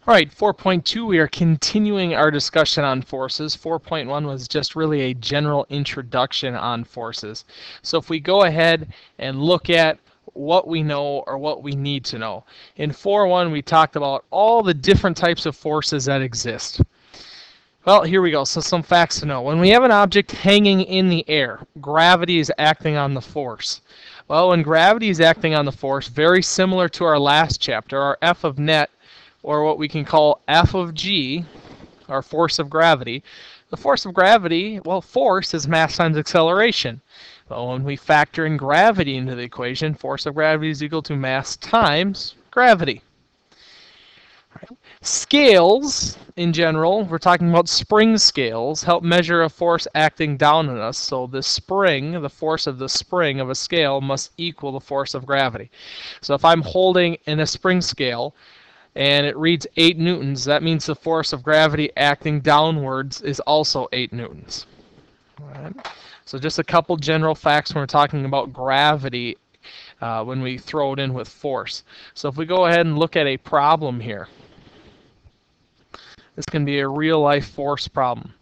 All right, 4.2, we are continuing our discussion on forces. 4.1 was just really a general introduction on forces. So if we go ahead and look at what we know or what we need to know. In 4.1, we talked about all the different types of forces that exist. Well, here we go. So some facts to know. When we have an object hanging in the air, gravity is acting on the force. Well, when gravity is acting on the force, very similar to our last chapter, our F of net, or what we can call F of G, our force of gravity. The force of gravity, well, force is mass times acceleration. Well, when we factor in gravity into the equation, force of gravity is equal to mass times gravity. Right. Scales, in general, we're talking about spring scales, help measure a force acting down on us. So the spring, the force of the spring of a scale must equal the force of gravity. So if I'm holding in a spring scale, and it reads 8 newtons, that means the force of gravity acting downwards is also 8 newtons. All right. So just a couple general facts when we're talking about gravity when we throw it in with force. So if we go ahead and look at a problem here, this can be a real-life force problem.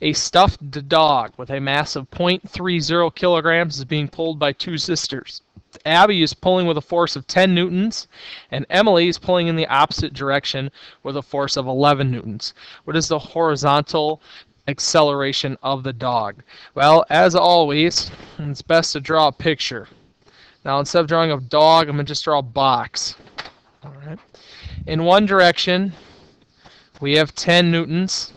A stuffed dog with a mass of 0.30 kilograms is being pulled by 2 sisters. Abby is pulling with a force of 10 newtons, and Emily is pulling in the opposite direction with a force of 11 newtons. What is the horizontal acceleration of the dog? Well, as always, it's best to draw a picture. Now, instead of drawing a dog, I'm going to just draw a box. All right. In one direction, we have 10 newtons,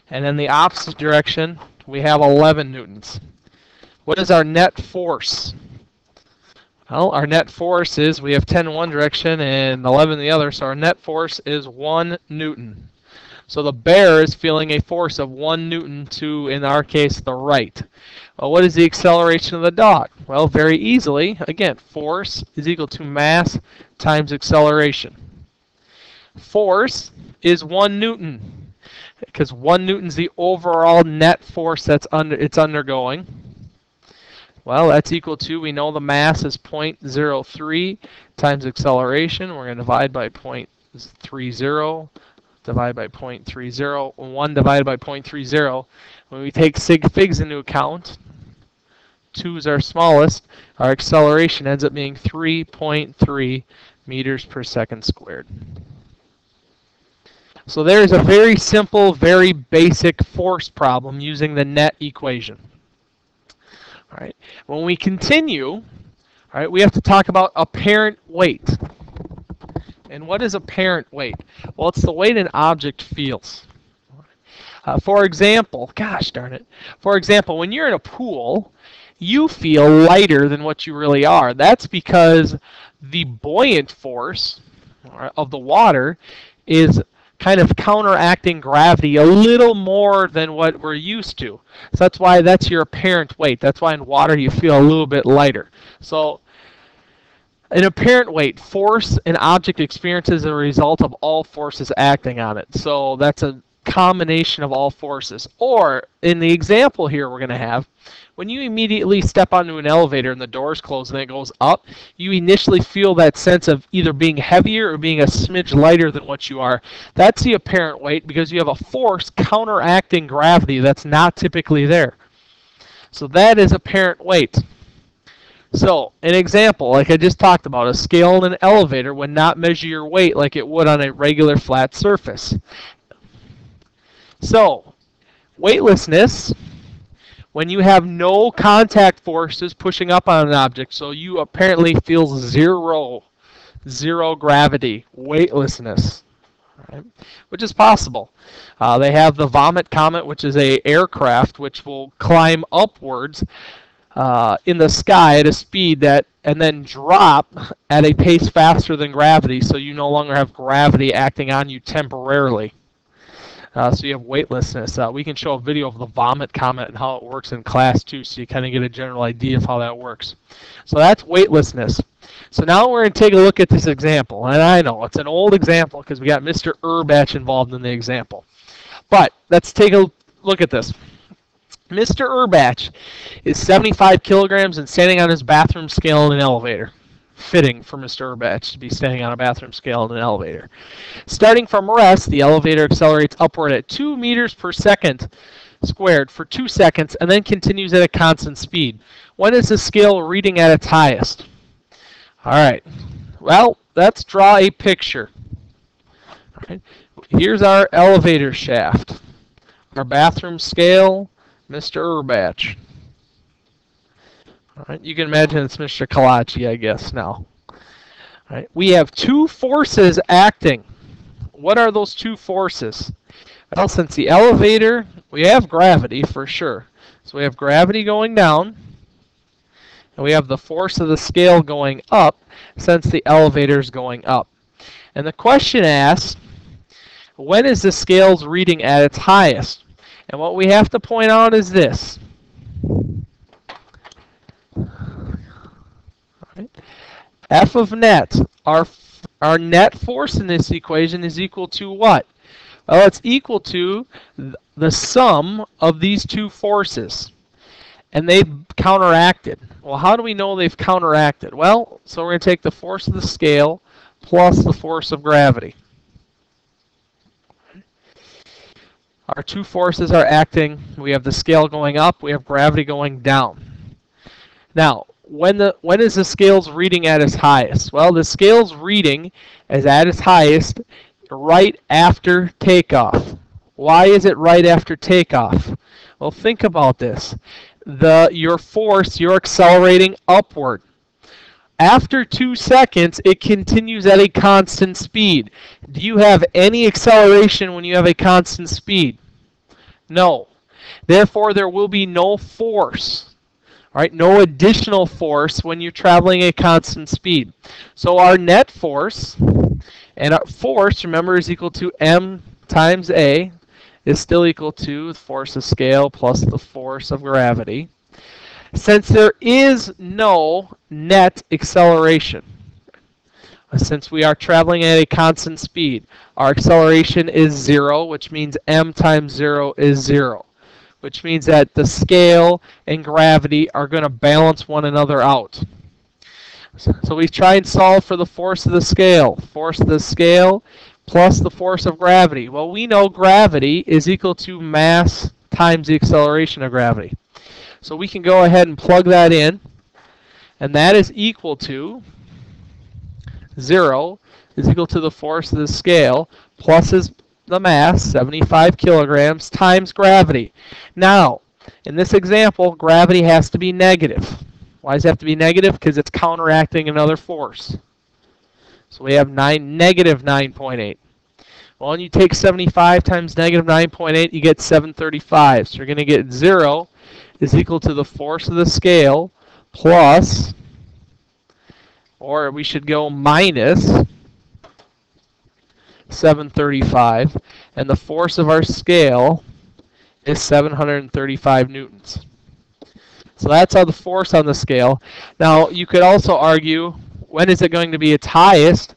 and in the opposite direction, we have 11 newtons. What is our net force? Well, our net force is, we have 10 in one direction and 11 in the other, so our net force is 1 newton. So the bear is feeling a force of 1 newton to, in our case, the right. Well, what is the acceleration of the dog? Well, very easily, again, force is equal to mass times acceleration. Force is 1 newton, because 1 newton is the overall net force that's it's undergoing. Well, that's equal to, we know the mass is 0.03 times acceleration. We're going to divide by 0.30, divide by 0.30, 1 divided by 0.30. When we take sig figs into account, 2 is our smallest, our acceleration ends up being 3.3 meters per second squared. So there's a very simple, very basic force problem using the net equation. All right. When we continue, all right, we have to talk about apparent weight. And what is apparent weight? Well, it's the weight an object feels. For example, gosh darn it. For example, when you're in a pool, you feel lighter than what you really are. That's because the buoyant force of the water is kind of counteracting gravity a little more than what we're used to. So that's why that's your apparent weight. That's why in water you feel a little bit lighter. So an apparent weight, force an object experiences as a result of all forces acting on it. So that's a combination of all forces. Or in the example here we're going to have, when you immediately step onto an elevator and the doors close and it goes up, you initially feel that sense of either being heavier or being a smidge lighter than what you are. That's the apparent weight because you have a force counteracting gravity that's not typically there. So that is apparent weight. So an example, like I just talked about, a scale in an elevator would not measure your weight like it would on a regular flat surface. So weightlessness, when you have no contact forces pushing up on an object, so you apparently feel zero gravity, weightlessness, right? Which is possible. They have the Vomit Comet, which is an aircraft which will climb upwards in the sky at a speed that, and then drop at a pace faster than gravity, so you no longer have gravity acting on you temporarily. So you have weightlessness. We can show a video of the Vomit Comet and how it works in class too, so you kind of get a general idea of how that works. So that's weightlessness. So now we're going to take a look at this example. And I know it's an old example because we got Mr. Urbach involved in the example. But let's take a look at this. Mr. Urbach is 75 kilograms and standing on his bathroom scale in an elevator. fitting for Mr. Urbach to be standing on a bathroom scale in an elevator. Starting from rest, the elevator accelerates upward at 2 meters per second squared for 2 seconds and then continues at a constant speed. When is the scale reading at its highest? All right. Well, let's draw a picture. All right. Here's our elevator shaft. Our bathroom scale, Mr. Urbach. All right, you can imagine it's Mr. Kalachi, I guess, now. All right, we have two forces acting. What are those two forces? Well, since the elevator, we have gravity for sure. So we have gravity going down, and we have the force of the scale going up since the elevator is going up. And the question asks, when is the scale's reading at its highest? And what we have to point out is this. F of net, our net force in this equation is equal to what? Well, it's equal to the sum of these two forces. And they've counteracted. Well, how do we know they've counteracted? Well, so we're going to take the force of the scale plus the force of gravity. Our two forces are acting. We have the scale going up. We have gravity going down. Now, when is the scale's reading at its highest? Well, the scale's reading is at its highest right after takeoff. Why is it right after takeoff? Well, think about this. Your force, you're accelerating upward. After 2 seconds, it continues at a constant speed. Do you have any acceleration when you have a constant speed? No. Therefore, there will be no force. All right, no additional force when you're traveling at a constant speed. So our net force, and our force, remember, is equal to m times a, is still equal to the force of scale plus the force of gravity. Since there is no net acceleration, since we are traveling at a constant speed, our acceleration is 0, which means m times 0 is 0. Which means that the scale and gravity are going to balance one another out. So we try and solve for the force of the scale. Force of the scale plus the force of gravity. Well, we know gravity is equal to mass times the acceleration of gravity. So we can go ahead and plug that in. And that is equal to 0 is equal to the force of the scale plus the mass, 75 kilograms, times gravity. Now, in this example, gravity has to be negative. Why does it have to be negative? Because it's counteracting another force. So we have negative 9.8. Well, when you take 75 times negative 9.8, you get 735. So you're going to get 0 is equal to the force of the scale plus, or we should go minus, 735, and the force of our scale is 735 newtons. So that's how the force on the scale. Now, you could also argue, when is it going to be its highest?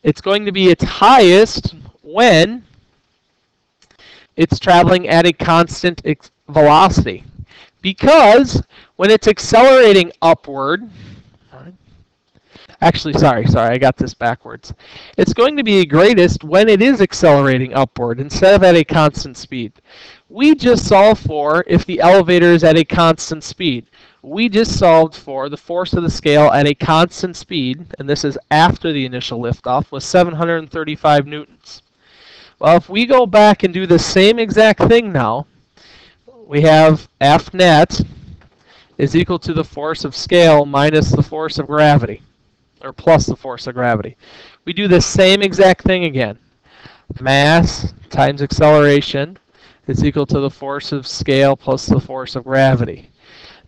It's going to be its highest when it's traveling at a constant velocity. Because when it's accelerating upward, actually, sorry, I got this backwards. It's going to be greatest when it is accelerating upward instead of at a constant speed. We just solved for if the elevator is at a constant speed. We just solved for the force of the scale at a constant speed, and this is after the initial liftoff, was 735 newtons. Well, if we go back and do the same exact thing now, we have F net is equal to the force of scale minus the force of gravity, or plus the force of gravity. We do the same exact thing again. Mass times acceleration is equal to the force of scale plus the force of gravity.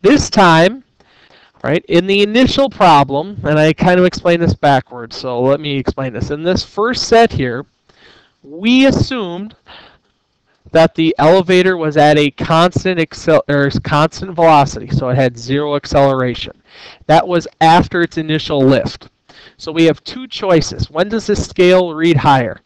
This time, right, in the initial problem, and I kind of explained this backwards, so let me explain this. In this first set here, we assumed that the elevator was at a constant velocity, so it had 0 acceleration. That was after its initial lift. So we have two choices. When does the scale read higher?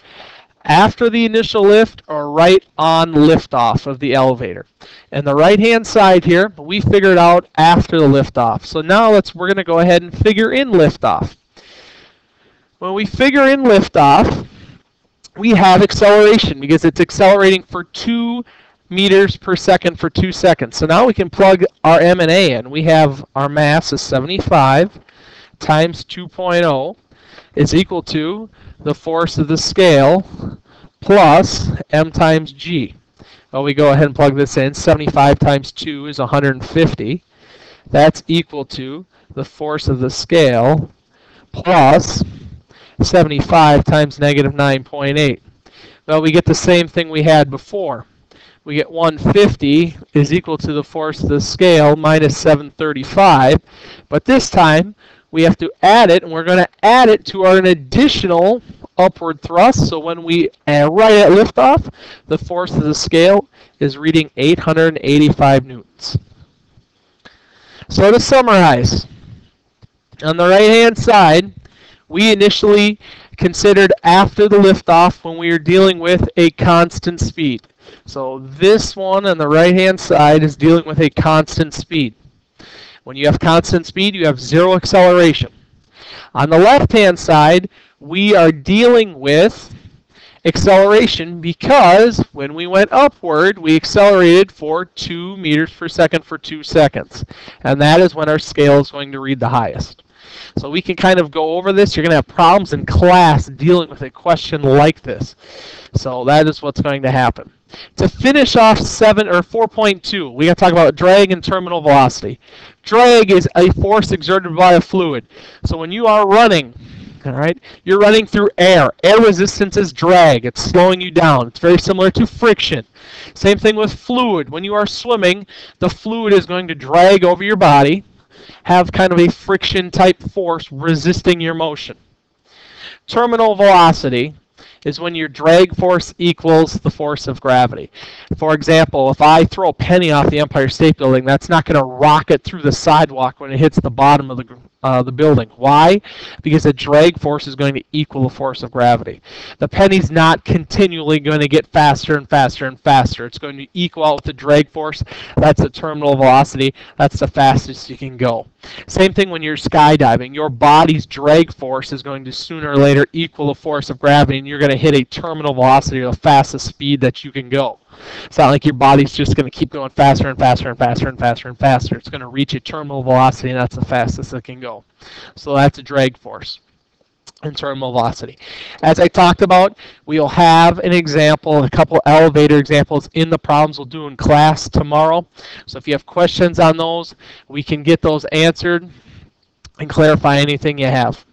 After the initial lift or right on liftoff of the elevator? And the right-hand side here, we figured out after the liftoff. So now we're going to go ahead and figure in liftoff. When we figure in liftoff, we have acceleration because it's accelerating for 2 meters per second for 2 seconds. So now we can plug our M and A in. We have our mass is 75 times 2.0 is equal to the force of the scale plus m times g. Well, we go ahead and plug this in. 75 times 2 is 150. That's equal to the force of the scale plus 75 times negative 9.8. Well, we get the same thing we had before. We get 150 is equal to the force of the scale minus 735. But this time, we have to add it, and we're going to add it to an additional upward thrust. So when we right at liftoff, the force of the scale is reading 885 newtons. So to summarize, on the right-hand side, we initially considered after the liftoff when we were dealing with a constant speed. So this one on the right-hand side is dealing with a constant speed. When you have constant speed, you have zero acceleration. On the left-hand side, we are dealing with acceleration because when we went upward, we accelerated for 2 meters per second for 2 seconds. And that is when our scale is going to read the highest. So we can kind of go over this. You're going to have problems in class dealing with a question like this. So that is what's going to happen. To finish off 4.2, we got to talk about drag and terminal velocity. Drag is a force exerted by a fluid. So when you are running, all right, you're running through air. Air resistance is drag. It's slowing you down. It's very similar to friction. Same thing with fluid. When you are swimming, the fluid is going to drag over your body, have kind of a friction type force resisting your motion. Terminal velocity is when your drag force equals the force of gravity. For example, if I throw a penny off the Empire State Building, that's not going to rocket through the sidewalk when it hits the bottom of the building. Why? Because the drag force is going to equal the force of gravity. The penny's not continually going to get faster and faster and faster. It's going to equal out with the drag force. That's the terminal velocity. That's the fastest you can go. Same thing when you're skydiving. Your body's drag force is going to sooner or later equal the force of gravity, and you're going to hit a terminal velocity or the fastest speed that you can go. It's not like your body's just going to keep going faster and faster and faster and faster and faster. It's going to reach a terminal velocity, and that's the fastest it can go. So that's a drag force and terminal velocity. As I talked about, we'll have an example, a couple elevator examples in the problems we'll do in class tomorrow. So if you have questions on those, we can get those answered and clarify anything you have.